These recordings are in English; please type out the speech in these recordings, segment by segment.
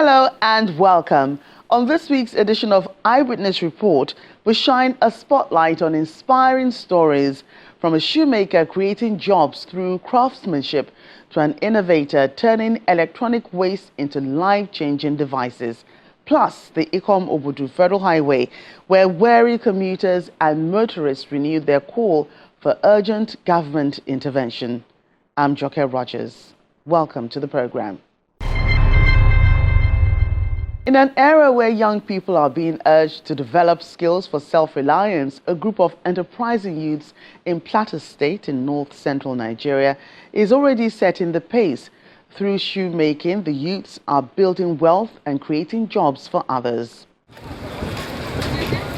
Hello and welcome. On this week's edition of Eyewitness Report, we shine a spotlight on inspiring stories from a shoemaker creating jobs through craftsmanship to an innovator turning electronic waste into life-changing devices. Plus, the Ikom-Obudu Federal Highway, where weary commuters and motorists renewed their call for urgent government intervention. I'm Joke Rogers. Welcome to the program. In an era where young people are being urged to develop skills for self-reliance, a group of enterprising youths in Plateau State in north-central Nigeria is already setting the pace. Through shoemaking, the youths are building wealth and creating jobs for others.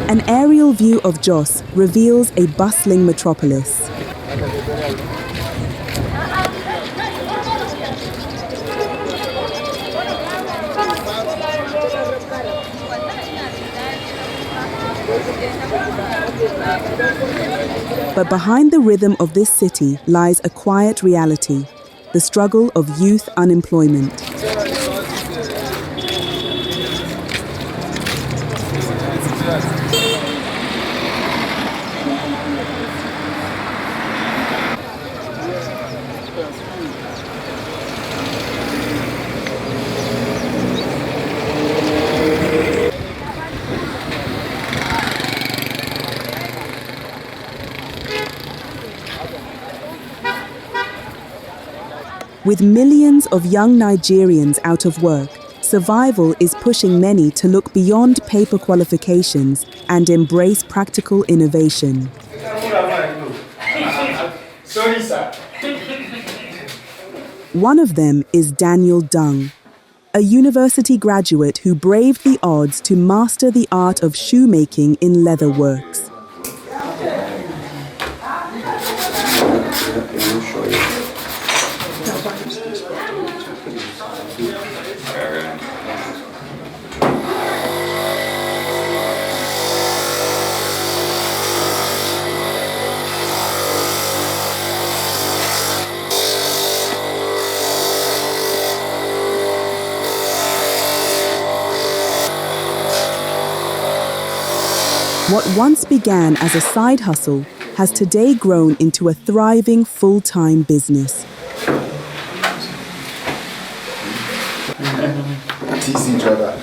An aerial view of Jos reveals a bustling metropolis. But behind the rhythm of this city lies a quiet reality, the struggle of youth unemployment. With millions of young Nigerians out of work, survival is pushing many to look beyond paper qualifications and embrace practical innovation. One of them is Daniel Dung, a university graduate who braved the odds to master the art of shoemaking in leather works. What once began as a side hustle has today grown into a thriving full-time business. TC driver.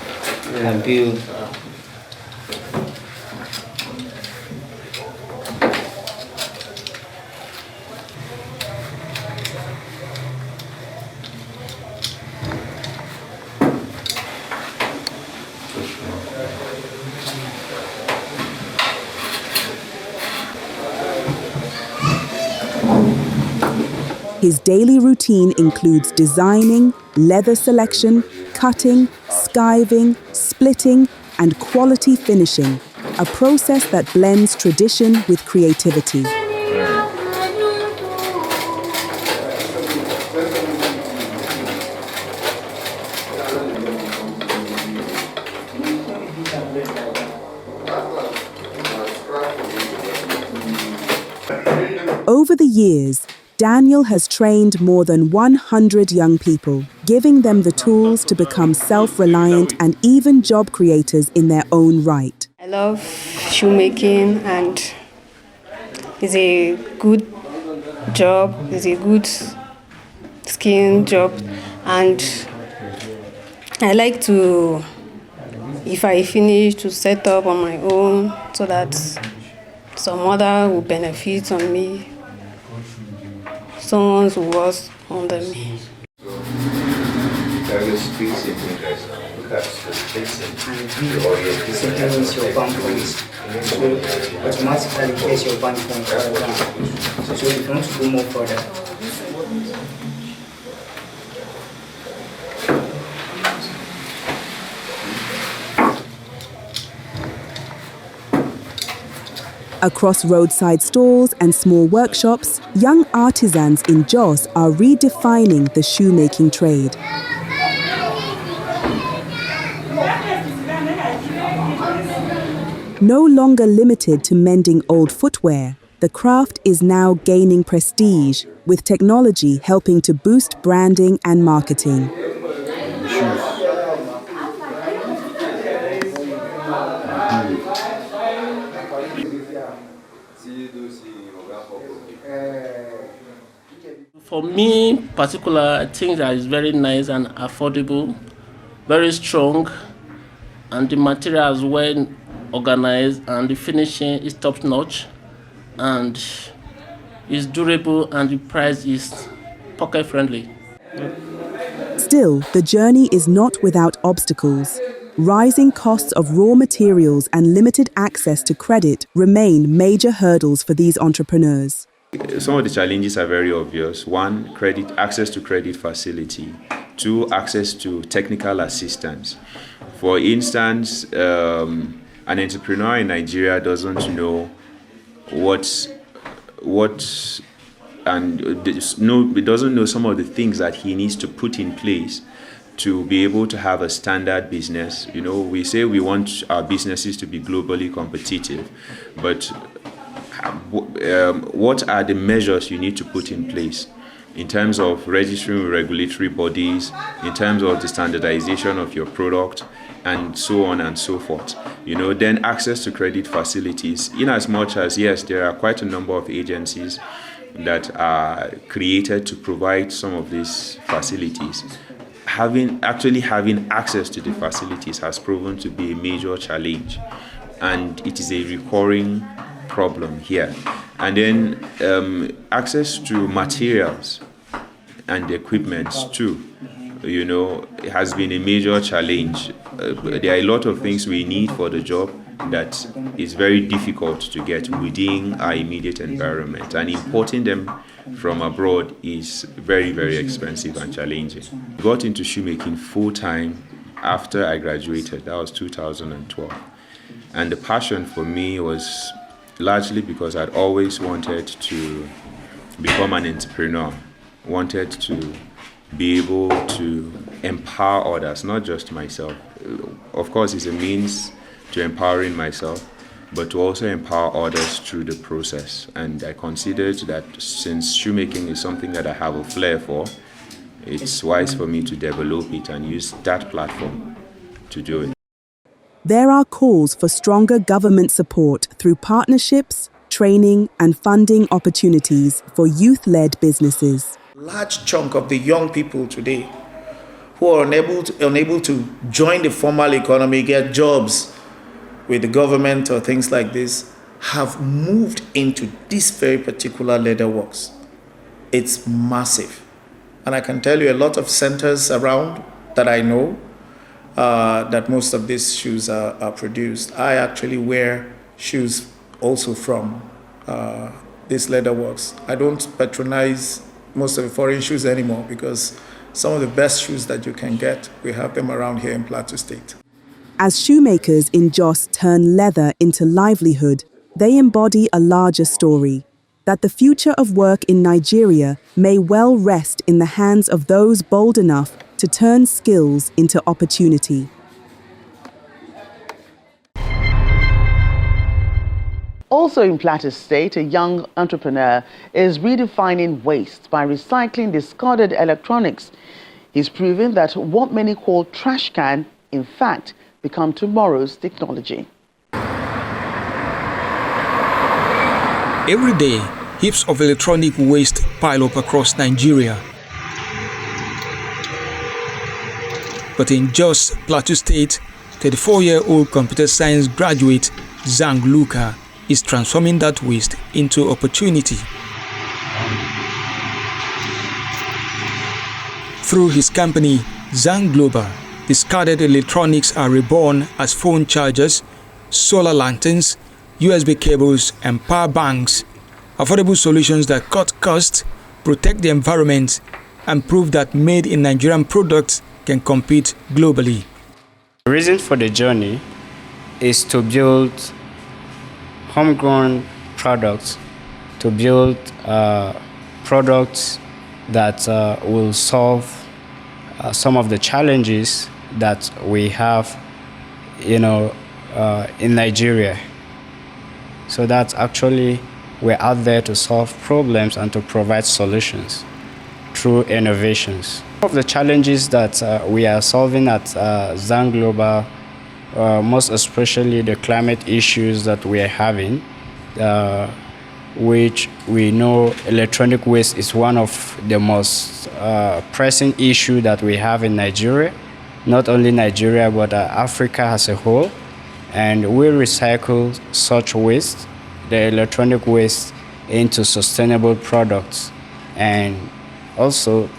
His daily routine includes designing, leather selection, cutting, skiving, splitting, and quality finishing, a process that blends tradition with creativity. Over the years, Daniel has trained more than 100 young people, giving them the tools to become self-reliant and even job creators in their own right. I love shoemaking, and it's a good job, it's a good skill job, and I like to, if I finish, to set up on my own so that some other will benefit on me. Someone who was under me. This your bank points. So automatically gets your bank points right down. So if you want to go more further. Across roadside stalls and small workshops, young artisans in Jos are redefining the shoemaking trade. No longer limited to mending old footwear, the craft is now gaining prestige, with technology helping to boost branding and marketing. For me, particular, I think that is very nice and affordable, very strong, and the material is well organized, and the finishing is top notch, and is durable, and the price is pocket friendly. Still, the journey is not without obstacles. Rising costs of raw materials and limited access to credit remain major hurdles for these entrepreneurs. Some of the challenges are very obvious. One, access to credit facility. Two, access to technical assistance. For instance, an entrepreneur in Nigeria doesn't know it doesn't know some of the things that he needs to put in place to be able to have a standard business. You know, we say we want our businesses to be globally competitive, but what are the measures you need to put in place in terms of registering with regulatory bodies, in terms of the standardization of your product, and so on and so forth. You know, then access to credit facilities, in as much as, yes, there are quite a number of agencies that are created to provide some of these facilities. Having access to the facilities has proven to be a major challenge, and it is a recurring problem here. And then access to materials and equipment too, you know, it has been a major challenge. There are a lot of things we need for the job that is very difficult to get within our immediate environment, and importing them from abroad is very, very expensive and challenging. I got into shoemaking full-time after I graduated. That was 2012. And the passion for me was largely because I'd always wanted to become an entrepreneur, wanted to be able to empower others, not just myself. Of course, it's a means to empowering myself, but to also empower others through the process. And I considered that since shoemaking is something that I have a flair for, it's wise for me to develop it and use that platform to do it. There are calls for stronger government support through partnerships, training, and funding opportunities for youth-led businesses. Large chunk of the young people today who are unable to join the formal economy, get jobs with the government or things like this, have moved into this very particular leather works. It's massive. And I can tell you a lot of centers around that I know that most of these shoes are produced. I actually wear shoes also from this leather works. I don't patronize most of the foreign shoes anymore because some of the best shoes that you can get, we have them around here in Plateau State. As shoemakers in Jos turn leather into livelihood, they embody a larger story, that the future of work in Nigeria may well rest in the hands of those bold enough to turn skills into opportunity. Also in Plateau State, a young entrepreneur is redefining waste by recycling discarded electronics. He's proving that what many call trash can, in fact, become tomorrow's technology. Every day, heaps of electronic waste pile up across Nigeria. But in Jos, Plateau State, 34-year-old computer science graduate Zhang Luka is transforming that waste into opportunity. Through his company, Zhang Global, discarded electronics are reborn as phone chargers, solar lanterns, USB cables, and power banks. Affordable solutions that cut costs, protect the environment, and prove that made in Nigerian products can compete globally. The reason for the journey is to build homegrown products, to build products that will solve some of the challenges that we have, in Nigeria. So that's actually, we're out there to solve problems and to provide solutions through innovations. One of the challenges that we are solving at Zhang Global, most especially the climate issues that we are having, which we know electronic waste is one of the most pressing issues that we have in Nigeria, not only Nigeria but Africa as a whole. And we recycle such waste, the electronic waste, into sustainable products, and also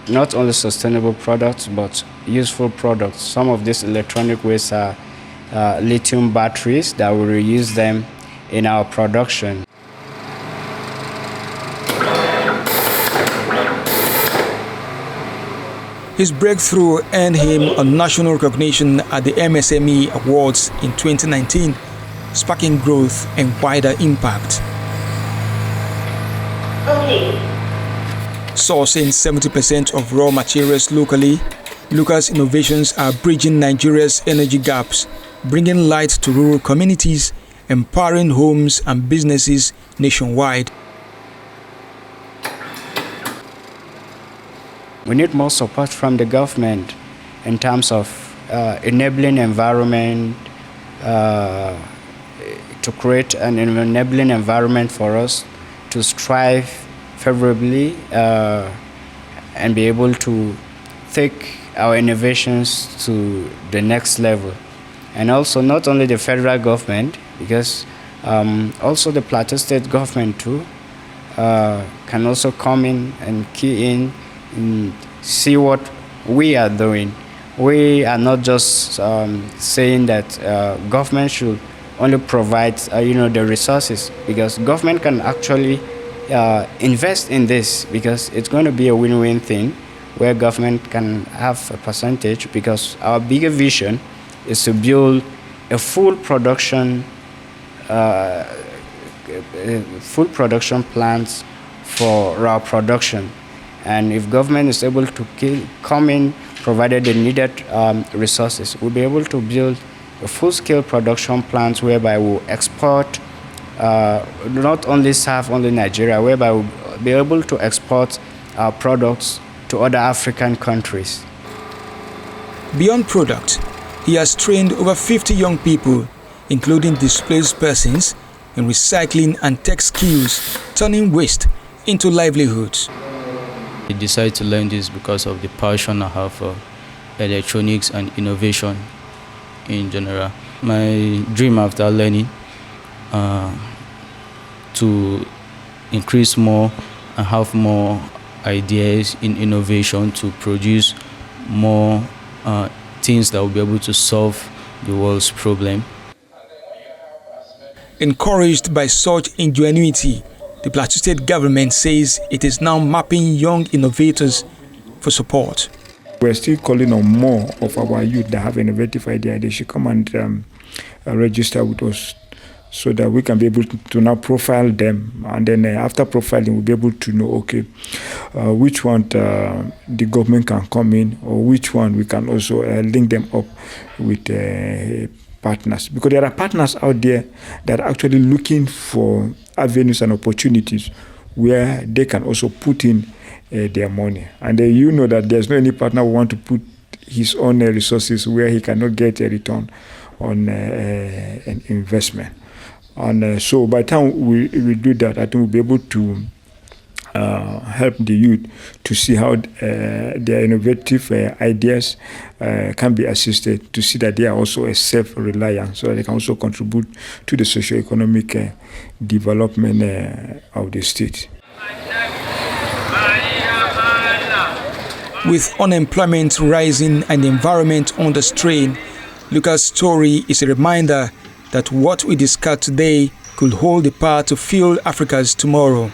not only sustainable products but useful products. Some of these electronic waste are lithium batteries that we reuse them in our production. His breakthrough earned him a national recognition at the MSME Awards in 2019, sparking growth and wider impact. Sourcing 70% of raw materials locally, Lucas' innovations are bridging Nigeria's energy gaps, bringing light to rural communities, empowering homes and businesses nationwide. We need more support from the government in terms of enabling environment, to create an enabling environment for us to strive favorably and be able to take our innovations to the next level. And also not only the federal government, because also the Plateau State government too can also come in and key in and see what we are doing. We are not just saying that government should only provide the resources, because government can actually invest in this, because it's going to be a win-win thing where government can have a percentage, because our bigger vision is to build a full production plants for our production. And if government is able to come in, provided the needed resources, we'll be able to build a full-scale production plant whereby we'll export, not only serve only Nigeria, whereby we'll be able to export our products to other African countries. Beyond product, he has trained over 50 young people, including displaced persons, in recycling and tech skills, turning waste into livelihoods. I decided to learn this because of the passion I have for electronics and innovation in general. My dream after learning to increase more and have more ideas in innovation to produce more things that will be able to solve the world's problem. Encouraged by such ingenuity, the Plateau State government says it is now mapping young innovators for support. We're still calling on more of our youth that have innovative ideas. They should come and register with us so that we can be able to now profile them. And then after profiling, we'll be able to know, okay, which one the government can come in, or which one we can also link them up with partners. Because there are partners out there that are actually looking for avenues and opportunities where they can also put in their money. And you know that there's no any partner who want to put his own resources where he cannot get a return on an investment. And so by the time we do that, I think we'll be able to help the youth to see how their innovative ideas can be assisted, to see that they are also self-reliant, so that they can also contribute to the socio-economic development of the state. With unemployment rising and the environment under strain, Lucas' story is a reminder that what we discuss today could hold the power to fuel Africa's tomorrow.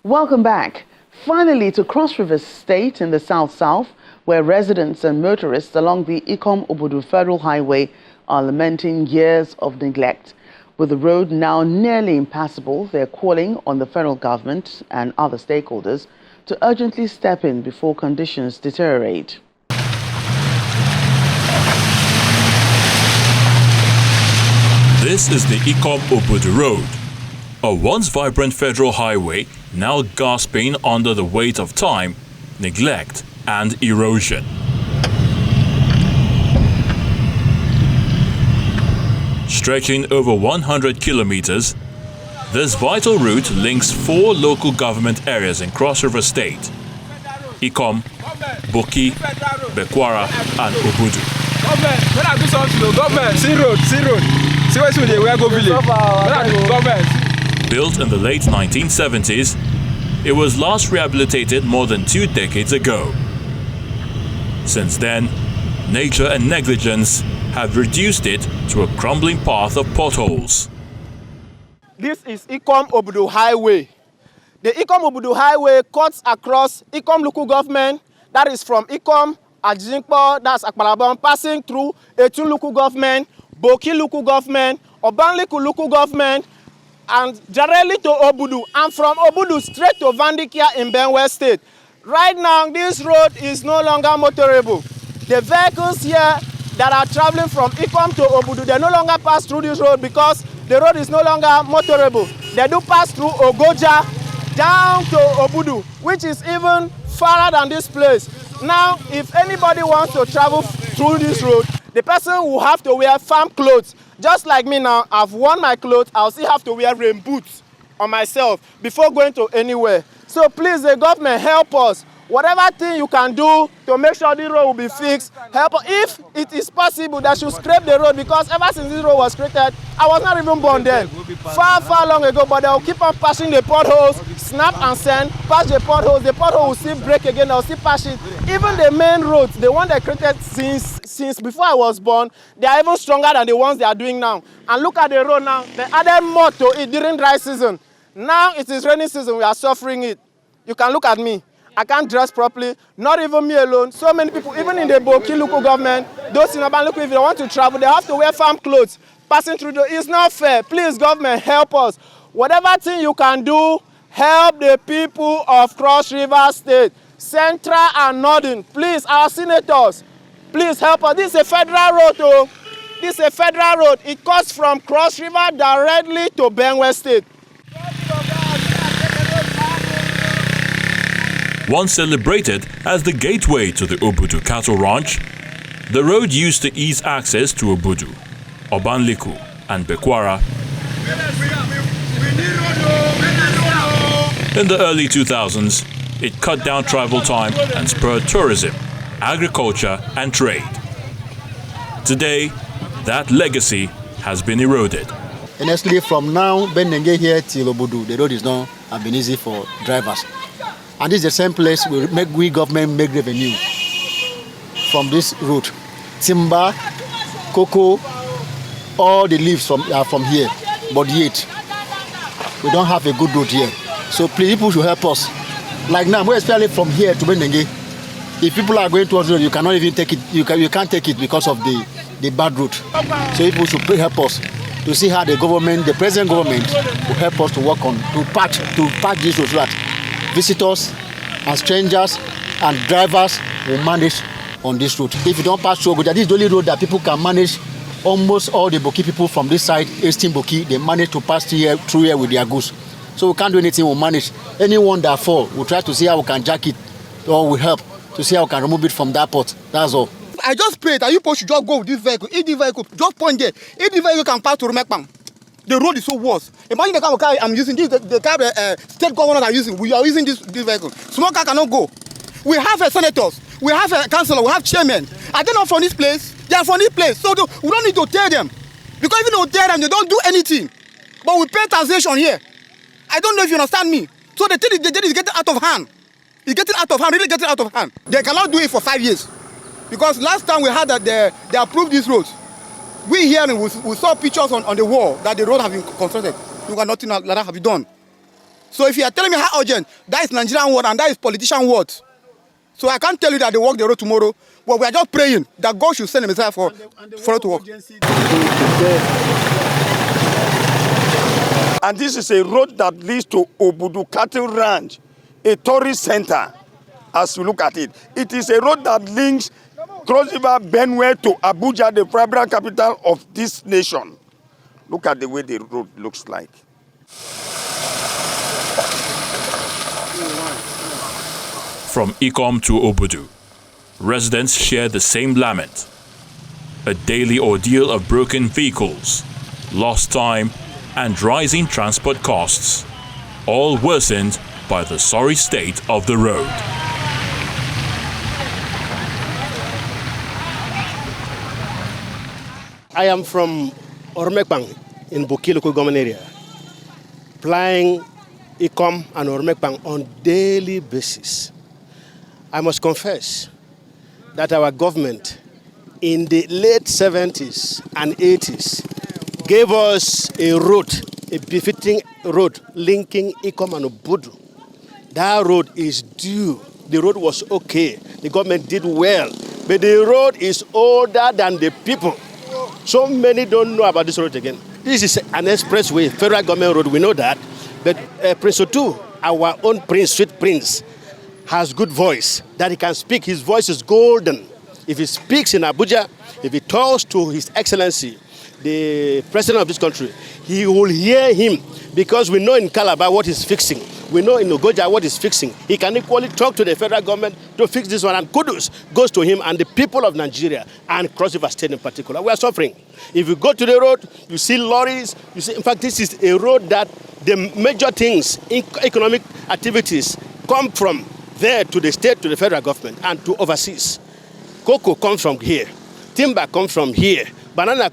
Welcome back. Finally, to Cross River State in the South-South, where residents and motorists along the Ikom-Obudu Federal Highway are lamenting years of neglect. With the road now nearly impassable, they're calling on the federal government and other stakeholders to urgently step in before conditions deteriorate. This is the Ikom-Obudu Road, a once vibrant federal highway now gasping under the weight of time, neglect, and erosion. Stretching over 100 kilometers, this vital route links 4 local government areas in Cross River State: Ikom, Boki, Bekwara, and Obudu. Built in the late 1970s, it was last rehabilitated more than 2 decades ago. Since then, nature and negligence have reduced it to a crumbling path of potholes. This is Ikom-Obudu Highway. The Ikom-Obudu Highway cuts across Ikom local government, that is from Ikom, Ajinkpo, that's Akbalabon, passing through Etun local government, Boki local government, Obanliku local government, and directly to Obudu, and from Obudu straight to Vandikia in Benue State. Right now, this road is no longer motorable. The vehicles here that are traveling from Ikom to Obudu, they no longer pass through this road because the road is no longer motorable. They do pass through Ogoja down to Obudu, which is even farther than this place. Now, if anybody wants to travel through this road, the person will have to wear farm clothes. Just like me now, I've worn my clothes, I'll still have to wear rain boots on myself before going to anywhere. So please, the government, help us. Whatever thing you can do to make sure the road will be fixed, help us. If it is possible, they should scrape the road, because ever since this road was created, I was not even born then. Far long ago, but they'll keep on passing the potholes, snap and send, pass the potholes will still break again, they'll still pass it. Even the main roads, the one they created since before I was born, they are even stronger than the ones they are doing now. And look at the road now, they added more to it during dry season. Now it is rainy season, we are suffering it. You can look at me. I can't dress properly, not even me alone. So many people, even in the Boki local government, those in Obanliku, if they want to travel, they have to wear farm clothes. Passing through it's not fair. Please, government, help us. Whatever thing you can do, help the people of Cross River State, Central and Northern. Please, our senators, please help us. This is a federal road, though. This is a federal road. It cuts from Cross River directly to Benue State. Once celebrated as the gateway to the Obudu cattle ranch, the road used to ease access to Obudu, Obanliku, and Bekwara. In the early 2000s, it cut down travel time and spurred tourism, agriculture, and trade. Today, that legacy has been eroded. Honestly, from now, Benenge here till Obudu, the road is not have been easy for drivers. And this is the same place we government make revenue from this route. Timber, cocoa, all the leaves are from here, but yet we don't have a good road here. So please, people should help us. Like now, especially from here to Benenge, if people are going towards the road, you cannot even take it. You can't take it because of the bad route. So people should help us to see how the government, the present government, will help us to work on to patch this road so that visitors and strangers and drivers will manage on this route. If you don't pass through Obudu, this is the only road that people can manage. Almost all the Boki people from this side, Eastern Boki, they manage to pass through here with their goods. So we can't do anything, we'll manage. Anyone that fall, we'll try to see how we can jack it, or we'll help to see how we can remove it from that port. That's all. I just pray that you should just go with this vehicle. If the vehicle, just point there. If the vehicle can pass to Rumekpam, the road is so worse. Imagine the car I'm using, the car state governors are using, we are using this vehicle. Small car cannot go. We have senators, we have a councillor, we have chairmen. Are they not from this place? They are from this place. So we don't need to tell them. Because even though we tell them, they don't do anything. But we pay taxation here. I don't know if you understand me. So the thing is getting out of hand. It's getting out of hand, really getting out of hand. They cannot do it for 5 years. Because last time we had that they approved these roads. We here we saw pictures on the wall that the road have been constructed. You got nothing like that have been done. So if you are telling me how urgent, that is Nigerian word and that is politician words. So I can't tell you that they work the road tomorrow, but we are just praying that God should send a Messiah for it to work. And this is a road that leads to Obudu Cattle Ranch, a tourist center, as you look at it. It is a road that links Cross River Benue to Abuja, the primary capital of this nation. Look at the way the road looks like. From Ikom to Obudu, residents share the same lament. A daily ordeal of broken vehicles, lost time, and rising transport costs, all worsened by the sorry state of the road. I am from Ormekpang in Boki local government area, plying Ikom and Ormekpang on daily basis. I must confess that our government in the late 70s and 80s gave us a road, a befitting road linking Ikom and Obudu. That road is due. The road was okay. The government did well. But the road is older than the people. So many don't know about this road again. This is an expressway, federal government road, we know that. But Prince Otu, our own prince, sweet prince, has good voice, that he can speak. His voice is golden. If he speaks in Abuja, if he talks to His Excellency, the president of this country, he will hear him, because we know in Calabar what he's fixing. We know in Ogoja what he's fixing. He can equally talk to the federal government to fix this one, and kudos goes to him and the people of Nigeria and Cross River State in particular. We are suffering. If you go to the road, you see lorries. You see, in fact, this is a road that the major things, economic activities, come from there to the state, to the federal government, and to overseas. Cocoa comes from here. Timber comes from here. Banana,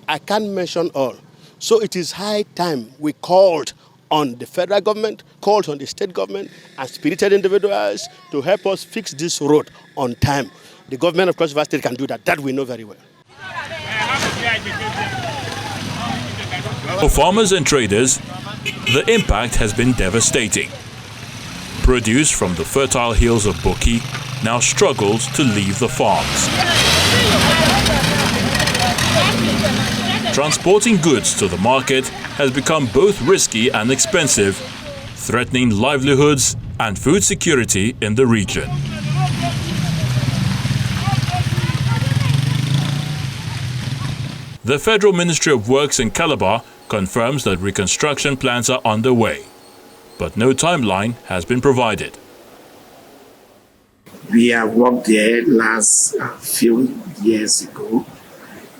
I can't mention all. So it is high time we called on the federal government, called on the state government, and spirited individuals to help us fix this road on time. The government of Cross River State can do that. That we know very well. For farmers and traders, the impact has been devastating. Produce from the fertile hills of Boki now struggles to leave the farms. Transporting goods to the market has become both risky and expensive, threatening livelihoods and food security in the region. The Federal Ministry of Works in Calabar confirms that reconstruction plans are underway, but no timeline has been provided. We have worked there last few years ago.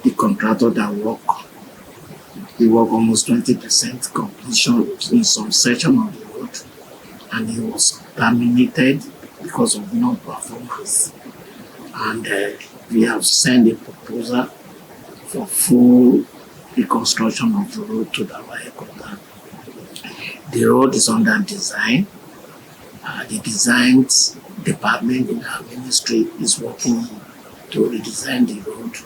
The contractor that we work almost 20% completion in some section of the road, and he was terminated because of non-performance. And we have sent a proposal for full reconstruction of the road to the Eyewitness. The road is under design. The design department in our ministry is working to redesign the road,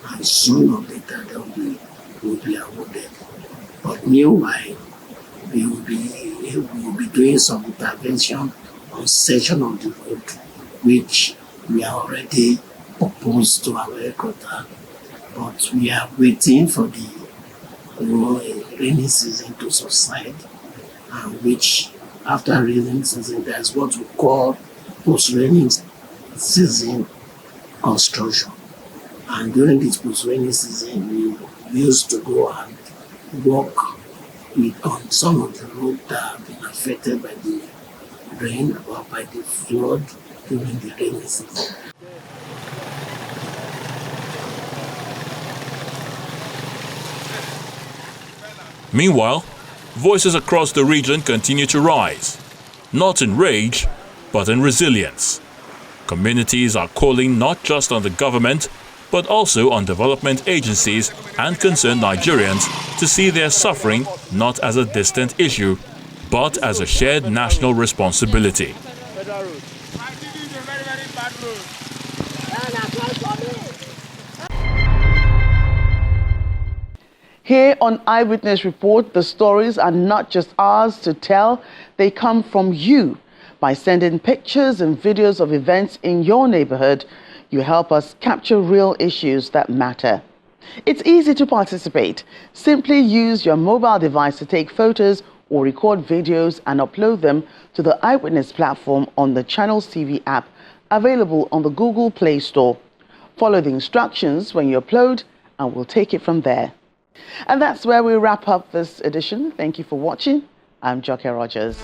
and sooner or later they will be awarded. But meanwhile, we will be doing some intervention on section of the road, which we are already proposed to our headquarters. But we are waiting for the rainy season to subside, which after rainy season, there's what we call post-rainy season construction. And during this post-rainy season, we used to go and work on some of the roads that have been affected by the rain or by the flood during the rainy season. Meanwhile, voices across the region continue to rise, not in rage, but in resilience. Communities are calling not just on the government, but also on development agencies and concerned Nigerians to see their suffering not as a distant issue, but as a shared national responsibility. Here on Eyewitness Report, the stories are not just ours to tell, they come from you. By sending pictures and videos of events in your neighborhood, you help us capture real issues that matter. It's easy to participate. Simply use your mobile device to take photos or record videos and upload them to the Eyewitness platform on the Channels TV app, available on the Google Play Store. Follow the instructions when you upload, and we'll take it from there. And that's where we wrap up this edition. Thank you for watching. I'm Joke Rogers.